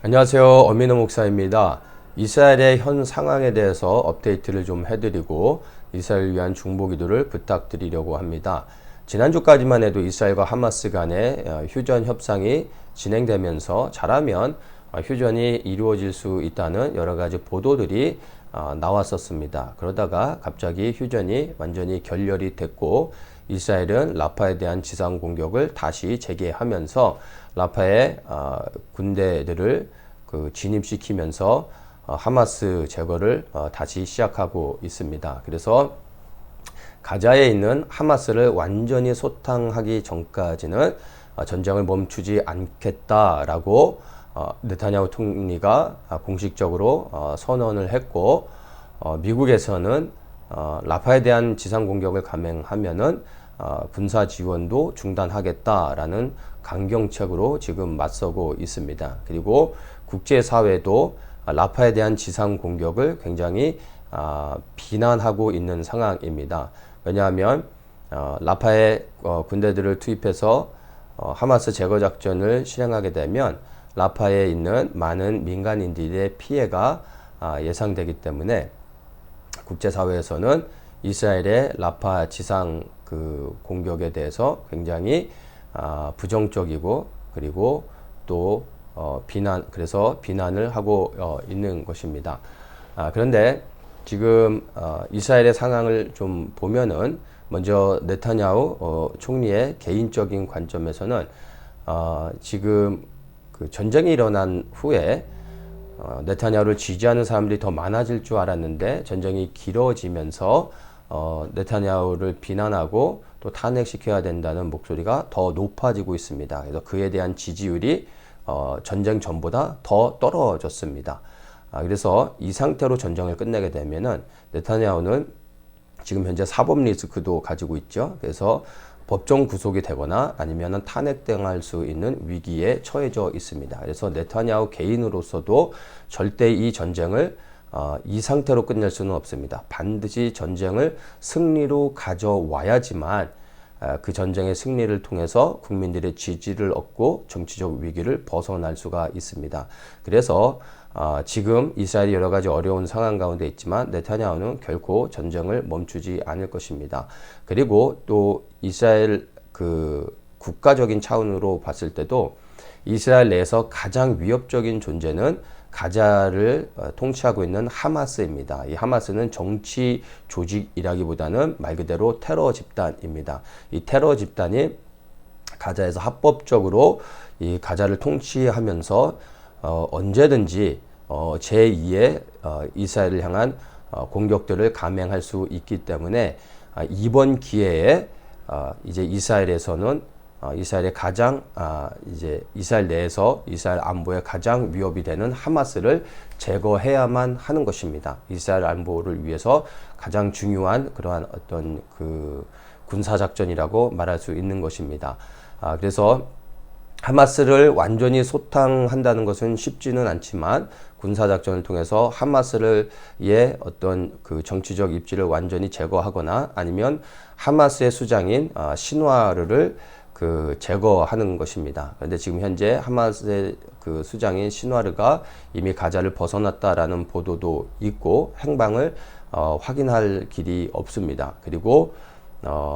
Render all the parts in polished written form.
안녕하세요. 엄민호 목사입니다. 이스라엘의 현 상황에 대해서 업데이트를 좀 해드리고 이스라엘을 위한 중보 기도를 부탁드리려고 합니다. 지난주까지만 해도 이스라엘과 하마스 간의 휴전 협상이 진행되면서 잘하면 휴전이 이루어질 수 있다는 여러 가지 보도들이 나왔었습니다. 그러다가 갑자기 휴전이 완전히 결렬이 됐고 이스라엘은 라파에 대한 지상 공격을 다시 재개하면서 라파의 군대들을 진입시키면서 하마스 제거를 다시 시작하고 있습니다. 그래서 가자에 있는 하마스를 완전히 소탕하기 전까지는 전쟁을 멈추지 않겠다라고 네타냐후 총리가 공식적으로 선언을 했고, 미국에서는 라파에 대한 지상 공격을 감행하면은 군사 지원도 중단하겠다라는 강경책으로 지금 맞서고 있습니다. 그리고 국제사회도 라파에 대한 지상 공격을 굉장히 비난하고 있는 상황입니다. 왜냐하면 라파에 군대들을 투입해서 하마스 제거 작전을 실행하게 되면 라파에 있는 많은 민간인들의 피해가 예상되기 때문에 국제사회에서는 이스라엘의 라파 지상 공격에 대해서 굉장히 부정적이고, 그리고 또 그래서 비난을 하고 있는 것입니다. 그런데 지금 이스라엘의 상황을 좀 보면은 먼저 네타냐후 총리의 개인적인 관점에서는 지금 전쟁이 일어난 후에 네타냐후를 지지하는 사람들이 더 많아질 줄 알았는데 전쟁이 길어지면서 네타냐후를 비난하고 또 탄핵시켜야 된다는 목소리가 더 높아지고 있습니다. 그래서 그에 대한 지지율이 전쟁 전보다 더 떨어졌습니다. 그래서 이 상태로 전쟁을 끝내게 되면은 네타냐후는 지금 현재 사법 리스크도 가지고 있죠. 그래서 법정 구속이 되거나 아니면은 탄핵당할 수 있는 위기에 처해져 있습니다. 그래서 네타냐후 개인으로서도 절대 이 전쟁을 이 상태로 끝낼 수는 없습니다. 반드시 전쟁을 승리로 가져와야지만 그 전쟁의 승리를 통해서 국민들의 지지를 얻고 정치적 위기를 벗어날 수가 있습니다. 그래서 지금 이스라엘이 여러 가지 어려운 상황 가운데 있지만 네타냐후는 결코 전쟁을 멈추지 않을 것입니다. 그리고 또 이스라엘 국가적인 차원으로 봤을 때도 이스라엘 내에서 가장 위협적인 존재는 가자를 통치하고 있는 하마스입니다. 이 하마스는 정치 조직이라기보다는 말 그대로 테러 집단입니다. 이 테러 집단이 가자에서 합법적으로 이 가자를 통치하면서 언제든지 제2의 이스라엘을 향한 공격들을 감행할 수 있기 때문에 이번 기회에 이제 이스라엘에서는 이스라엘의 가장 이제 이스라엘 내에서 이스라엘 안보에 가장 위협이 되는 하마스를 제거해야만 하는 것입니다. 이스라엘 안보를 위해서 가장 중요한 그러한 어떤 군사 작전이라고 말할 수 있는 것입니다. 그래서 하마스를 완전히 소탕한다는 것은 쉽지는 않지만 군사작전을 통해서 하마스의 어떤 정치적 입지를 완전히 제거하거나 아니면 하마스의 수장인 신와르를 제거하는 것입니다. 그런데 지금 현재 하마스의 수장인 신와르가 이미 가자를 벗어났다라는 보도도 있고 행방을 확인할 길이 없습니다. 그리고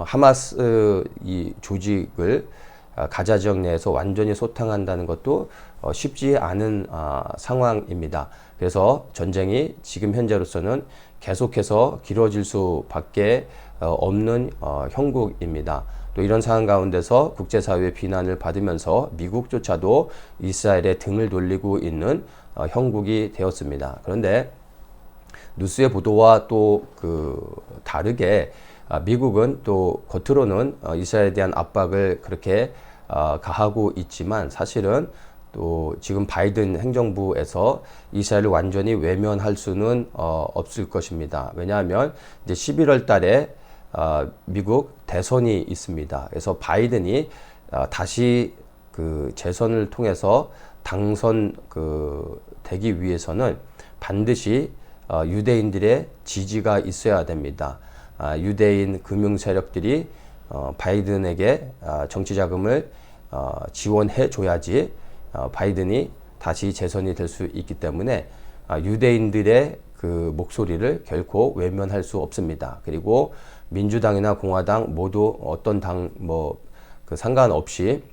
하마스 이 조직을 가자 지역 내에서 완전히 소탕한다는 것도 쉽지 않은 상황입니다. 그래서 전쟁이 지금 현재로서는 계속해서 길어질 수밖에 없는 형국입니다. 또 이런 상황 가운데서 국제사회의 비난을 받으면서 미국조차도 이스라엘에 등을 돌리고 있는 형국이 되었습니다. 그런데 뉴스의 보도와 또 다르게 미국은 또 겉으로는 이스라엘에 대한 압박을 그렇게 가하고 있지만 사실은 또 지금 바이든 행정부에서 이스라엘을 완전히 외면할 수는 없을 것입니다. 왜냐하면 이제 11월 달에 미국 대선이 있습니다. 그래서 바이든이 다시 재선을 통해서 당선 되기 위해서는 반드시 유대인들의 지지가 있어야 됩니다. 유대인 금융 세력들이 바이든에게 정치 자금을 지원해 줘야지 바이든이 다시 재선이 될 수 있기 때문에 유대인들의 그 목소리를 결코 외면할 수 없습니다. 그리고 민주당이나 공화당 모두 어떤 당 그 상관없이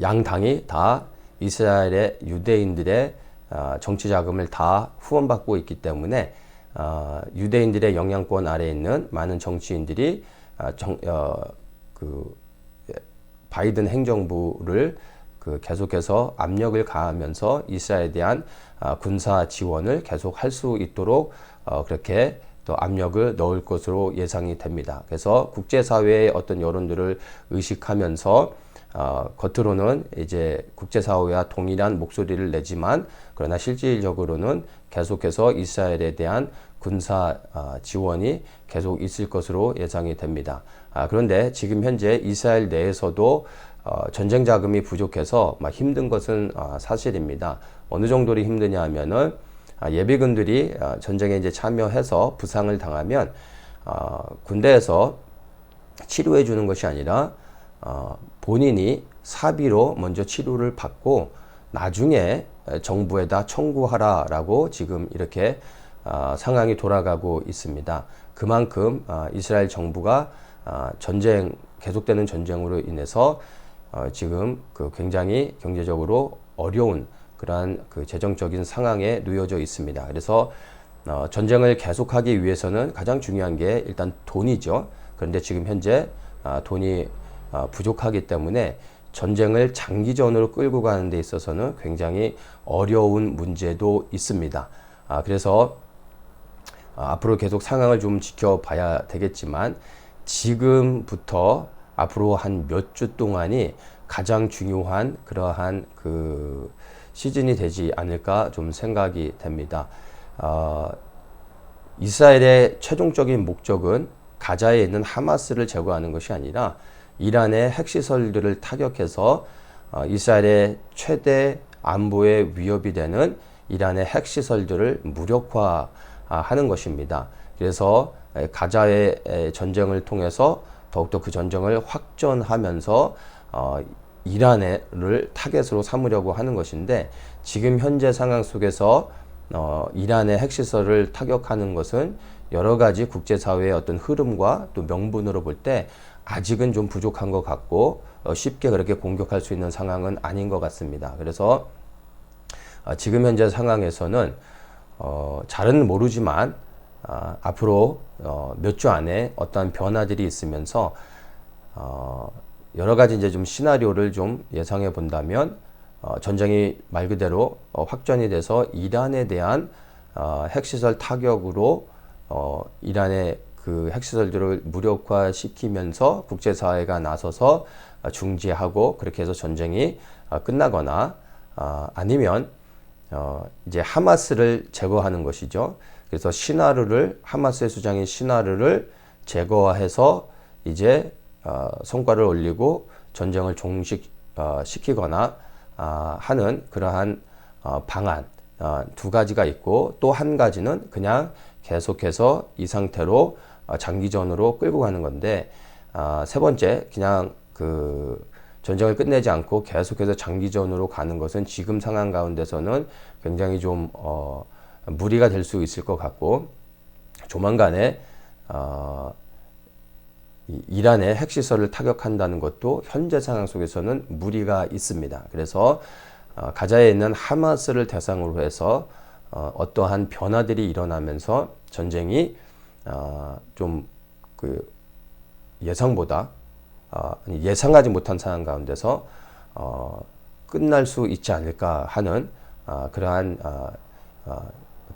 양 당이 다 이스라엘의 유대인들의 정치 자금을 다 후원받고 있기 때문에 유대인들의 영향권 아래에 있는 많은 정치인들이 그 바이든 행정부를 계속해서 압력을 가하면서 이스라엘에 대한 군사 지원을 계속 할 수 있도록 그렇게 또 압력을 넣을 것으로 예상이 됩니다. 그래서 국제사회의 어떤 여론들을 의식하면서 겉으로는 이제 국제사회와 동일한 목소리를 내지만 그러나 실질적으로는 계속해서 이스라엘에 대한 군사 지원이 계속 있을 것으로 예상이 됩니다. 그런데 지금 현재 이스라엘 내에서도 전쟁 자금이 부족해서 힘든 것은 사실입니다. 어느 정도로 힘드냐 하면은 예비군들이 전쟁에 이제 참여해서 부상을 당하면 군대에서 치료해 주는 것이 아니라 본인이 사비로 먼저 치료를 받고 나중에 정부에다 청구하라라고 지금 이렇게 상황이 돌아가고 있습니다. 그만큼 이스라엘 정부가 계속되는 전쟁으로 인해서 지금 굉장히 경제적으로 어려운 그러한 재정적인 상황에 놓여져 있습니다. 그래서 전쟁을 계속하기 위해서는 가장 중요한 게 일단 돈이죠. 그런데 지금 현재 돈이 부족하기 때문에 전쟁을 장기전으로 끌고 가는 데 있어서는 굉장히 어려운 문제도 있습니다. 그래서 앞으로 계속 상황을 좀 지켜봐야 되겠지만 지금부터 앞으로 한 몇 주 동안이 가장 중요한 그러한 시즌이 되지 않을까 좀 생각이 됩니다. 이스라엘의 최종적인 목적은 가자에 있는 하마스를 제거하는 것이 아니라 이란의 핵시설들을 타격해서 이스라엘의 최대 안보의 위협이 되는 이란의 핵시설들을 무력화하는 것입니다. 그래서 가자의 전쟁을 통해서 더욱더 그 전쟁을 확전하면서 이란을 타겟으로 삼으려고 하는 것인데 지금 현재 상황 속에서 이란의 핵시설을 타격하는 것은 여러 가지 국제사회의 어떤 흐름과 또 명분으로 볼 때 아직은 좀 부족한 것 같고 쉽게 그렇게 공격할 수 있는 상황은 아닌 것 같습니다. 그래서 지금 현재 상황에서는 잘은 모르지만 앞으로 몇 주 안에 어떠한 변화들이 있으면서 여러 가지 이제 좀 시나리오를 좀 예상해 본다면 전쟁이 말 그대로 확전이 돼서 이란에 대한 핵시설 타격으로 이란의 그 핵시설들을 무력화시키면서 국제사회가 나서서 중지하고 그렇게 해서 전쟁이 끝나거나 아니면 이제 하마스를 제거하는 것이죠. 그래서 하마스의 수장인 시나르를 제거해서 이제 성과를 올리고 전쟁을 종식시키거나 하는 그러한 방안 두 가지가 있고 또 한 가지는 그냥 계속해서 이 상태로 장기전으로 끌고 가는 건데 세 번째 그냥 전쟁을 끝내지 않고 계속해서 장기전으로 가는 것은 지금 상황 가운데서는 굉장히 좀 무리가 될 수 있을 것 같고 조만간에 이란의 핵시설을 타격한다는 것도 현재 상황 속에서는 무리가 있습니다. 그래서 가자에 있는 하마스를 대상으로 해서 어떠한 변화들이 일어나면서 전쟁이 좀 예상보다 예상하지 못한 상황 가운데서 끝날 수 있지 않을까 하는 그러한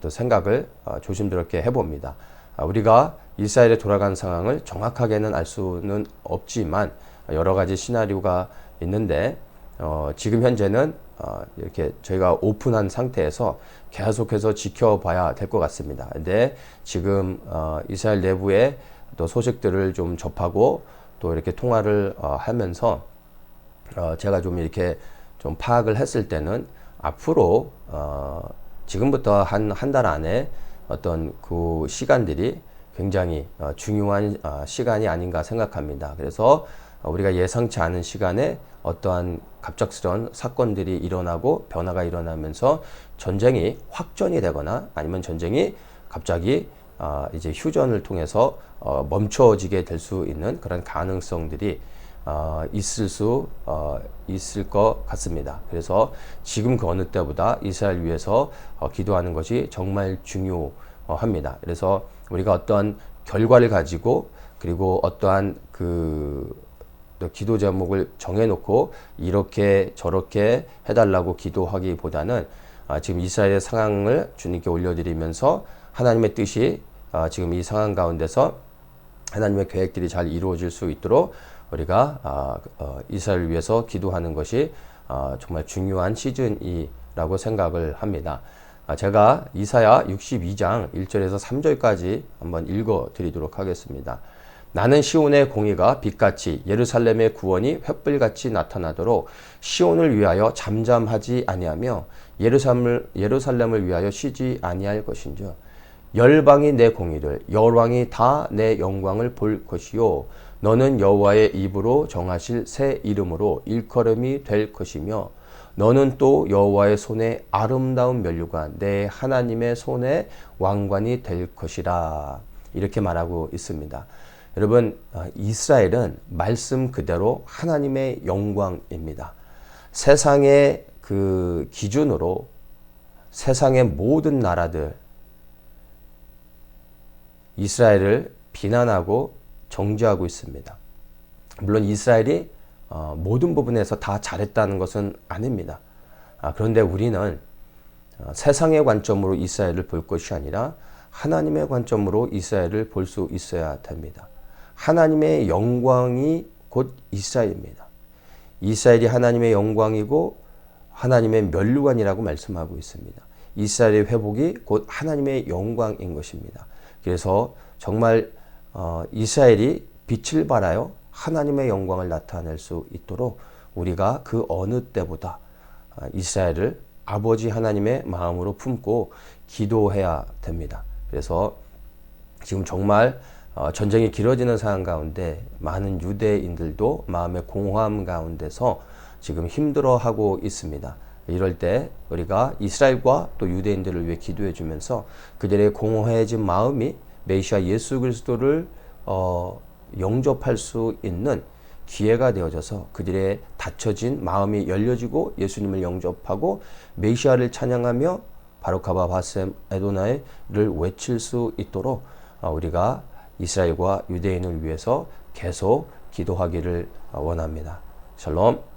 또 생각을 조심스럽게 해봅니다. 우리가 이스라엘에 돌아간 상황을 정확하게는 알 수는 없지만 여러 가지 시나리오가 있는데 지금 현재는 이렇게 저희가 오픈한 상태에서 계속해서 지켜봐야 될 것 같습니다. 근데 지금 이스라엘 내부의 또 소식들을 좀 접하고 또 이렇게 통화를 하면서 제가 좀 이렇게 좀 파악을 했을 때는 앞으로 지금부터 한 달 안에 어떤 그 시간들이 굉장히 중요한 시간이 아닌가 생각합니다. 그래서 우리가 예상치 않은 시간에 어떠한 갑작스러운 사건들이 일어나고 변화가 일어나면서 전쟁이 확전이 되거나 아니면 전쟁이 갑자기 이제 휴전을 통해서 멈춰지게 될 수 있는 그런 가능성들이 있을 것 같습니다. 그래서 지금 그 어느 때보다 이스라엘 위해서 기도하는 것이 정말 중요합니다. 그래서 우리가 어떠한 결과를 가지고 그리고 어떠한 기도 제목을 정해놓고 이렇게 저렇게 해달라고 기도하기보다는 지금 이스라엘의 상황을 주님께 올려드리면서 하나님의 뜻이 지금 이 상황 가운데서 하나님의 계획들이 잘 이루어질 수 있도록 우리가 이스라엘을 위해서 기도하는 것이 정말 중요한 시즌이라고 생각을 합니다. 제가 이사야 62장 1절에서 3절까지 한번 읽어 드리도록 하겠습니다. 나는 시온의 공의가 빛같이 예루살렘의 구원이 횃불같이 나타나도록 시온을 위하여 잠잠하지 아니하며 예루살렘을 위하여 쉬지 아니할 것인즉 열방이 내 공의를 열왕이 다 내 영광을 볼 것이요 너는 여호와의 입으로 정하실 새 이름으로 일컬음이 될 것이며 너는 또 여호와의 손에 아름다운 면류관 내 하나님의 손에 왕관이 될 것이라 이렇게 말하고 있습니다. 여러분, 이스라엘은 말씀 그대로 하나님의 영광입니다. 세상의 그 기준으로 세상의 모든 나라들 이스라엘을 비난하고 정죄하고 있습니다. 물론 이스라엘이 모든 부분에서 다 잘했다는 것은 아닙니다. 그런데 우리는 세상의 관점으로 이스라엘을 볼 것이 아니라 하나님의 관점으로 이스라엘을 볼 수 있어야 됩니다. 하나님의 영광이 곧 이스라엘입니다. 이스라엘이 하나님의 영광이고 하나님의 면류관이라고 말씀하고 있습니다. 이스라엘의 회복이 곧 하나님의 영광인 것입니다. 그래서 정말 이스라엘이 빛을 발하여 하나님의 영광을 나타낼 수 있도록 우리가 그 어느 때보다 이스라엘을 아버지 하나님의 마음으로 품고 기도해야 됩니다. 그래서 지금 정말 전쟁이 길어지는 상황 가운데 많은 유대인들도 마음의 공허함 가운데서 지금 힘들어하고 있습니다. 이럴 때 우리가 이스라엘과 또 유대인들을 위해 기도해 주면서 그들의 공허해진 마음이 메시아 예수 그리스도를 영접할 수 있는 기회가 되어져서 그들의 닫혀진 마음이 열려지고 예수님을 영접하고 메시아를 찬양하며 바로카바 바셈 에도나이를 외칠 수 있도록 우리가 이스라엘과 유대인을 위해서 계속 기도하기를 원합니다. 샬롬.